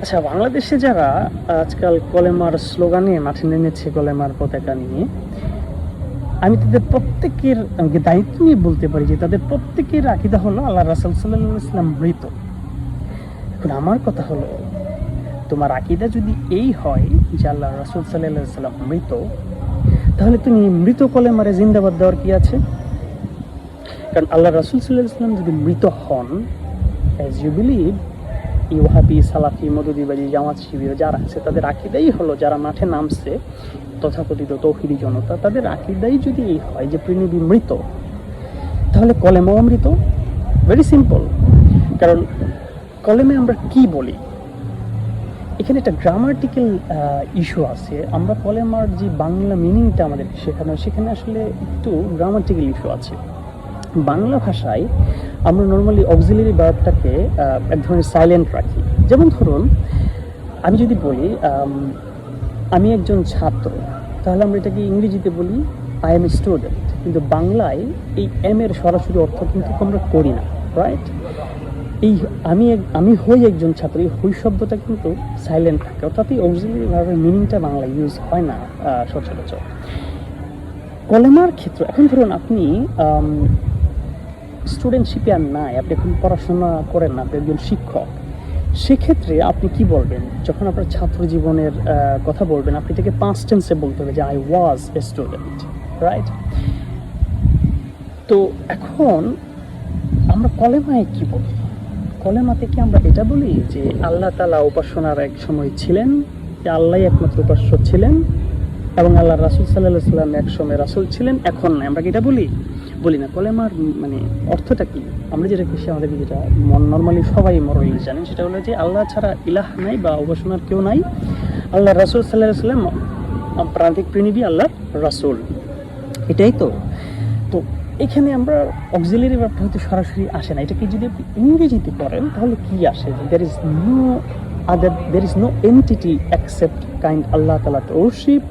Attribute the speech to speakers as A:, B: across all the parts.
A: আচ্ছা, বাংলাদেশে যারা আজকাল কলেমার স্লোগানে মাঠে নেমেছে, কলেমার পতাকা নিয়ে, আমি তাদের প্রত্যেকের আমাকে দায়িত্ব নিয়ে বলতে পারি যে তাদের প্রত্যেকের আকীদা হলো আল্লাহ রাসূল সাল্লাল্লাহু আলাইহি ওয়াসাল্লাম মৃত। এখন আমার কথা হলো, তোমার আকীদা যদি এই হয় যে আল্লাহ রাসূল সাল্লাল্লাহু আলাইহি ওয়াসাল্লাম মৃত, তাহলে তুমি মৃত কলেমারে জিন্দাবাদ দেওয়ার কি আছে? কারণ আল্লাহ রাসূল সাল্লাল্লাহু আলাইহি ওয়াসাল্লাম যদি মৃত হন, অ্যাজ ইউ বিলিভ, এই ওয়াহাবি, সালাফি, মদুদিবাজি, জামাত শিবির যারা আছে তাদের আকীদাই হলো, যারা মাঠে নামছে তথাকথিত তৌহিদি জনতা, তাদের আকীদাই যদি এই হয় যে প্রিয়নবী মৃত, তাহলে কলেমাও মৃত। Very simple. কারণ কলেমে আমরা কি বলি, এখানে একটা গ্রামাটিক্যাল ইস্যু আছে। আমরা কলেমার যে বাংলা মিনিংটা আমাদের শেখানো, সেখানে আসলে একটু গ্রামাটিক্যাল ইস্যু আছে। বাংলা ভাষায় আমরা নর্মালি অক্সিলারি ভার্বটাকে এক ধরনের সাইলেন্ট রাখি। যেমন ধরুন, আমি যদি বলি আমি একজন ছাত্র, তাহলে আমরা এটাকে ইংরেজিতে বলি আই এম এ স্টুডেন্ট, কিন্তু বাংলায় এই এম এর সরাসরি অর্থ কিন্তু আমরা করি না, রাইট? এই আমি হই একজন ছাত্র, এই হই শব্দটা কিন্তু সাইলেন্ট থাকে, অর্থাৎ এই অক্সিলারি ভার্বের মিনিংটা বাংলায় ইউজ হয় না সচরাচর। কলেমার ক্ষেত্রে এখন ধরুন আপনি স্টুডেন্টশিপে আর নাই, আপনি এখন পড়াশোনা করেন না, আপনি একজন শিক্ষক, সেক্ষেত্রে আপনি কি বলবেন? যখন আপনার ছাত্র জীবনের কথা বলবেন, আপনি এটাকে পাস্ট টেন্সে বলতে হবে যে I was a student, right? তো এখন আমরা কলেমায় কি বলি? কলেমাতে কি আমরা এটা বলি যে আল্লাহ তাআলা উপাসনার এক সময় ছিলেন, যে আল্লাহই একমাত্র উপাস্য ছিলেন, এবং আল্লাহ রাসূল সাল্লাল্লাহু আলাইহি ওয়াসাল্লাম এক সময় রাসূল ছিলেন, এখন নাই? আমরা কি এটা বলি? বলি না। কলেমার মানে অর্থটা কি? আমরা যেটা খুশি, আমাদেরকে যেটা নর্মালি সবাই মরলি জানেন, সেটা হলো যে আল্লাহ ছাড়া ইলাহ নাই বা উপাসনার কেউ নাই, আল্লাহ রাসূল সাল্লাল্লাহু আলাইহি ওয়াসাল্লাম প্রান্তিক প্রেনিবী আল্লাহর রাসূল, এটাই তো। তো এখানে আমরা অক্সিলারি ভার্বটা হয়তো সরাসরি আসে না, এটাকে যদি আপনি ইংরেজিতে করেন তাহলে কি আসে? there is no entity except kind Allah Ta'ala to worship.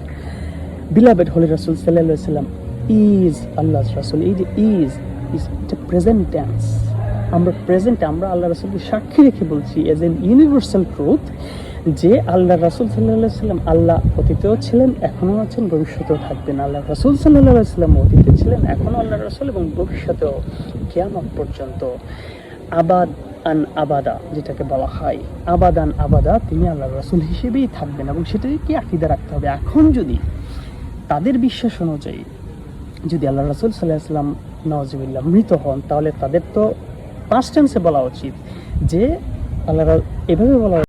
A: Beloved Holy Rasul Sallallahu Alaihi Wasallam is Allah's Rasul. এই যে is এটা প্রেজেন্ট টেন্স। আমরা প্রেজেন্ট, আমরা আল্লাহ রাসূলকে সাক্ষী রেখে বলছি এজ এন ইউনিভার্সাল ট্রুথ যে আল্লাহ রাসূল সাল্লাল্লাহু আলাইহি ওয়াসাল্লাম আল্লাহ অতীতেও ছিলেন, এখনও আছেন, ভবিষ্যতেও থাকবেন। আল্লাহ রাসূল সাল্লাল্লাহু আলাইহি ওয়াসাল্লাম অতীতে ছিলেন, এখনও আল্লাহ রাসূল, এবং ভবিষ্যতেও কিয়ামত পর্যন্ত আবাদ আন আবাদা, যেটাকে বলা হয় আবাদান আবাদা, তিনি আল্লাহ রাসূল হিসেবেই থাকবেন, এবং সেটাকে আকীদা রাখতে হবে। এখন যদি তাদের বিশ্বাস অনুযায়ী যদি আল্লাহ রাসূল সাল্লাল্লাহু আলাইহি ওয়াসাল্লাম নাউজুবিল্লাহ মৃত হন, তাহলে তাদের তো পাস্ট টেন্সে বলা উচিত যে আল্লাহ, এভাবে বলা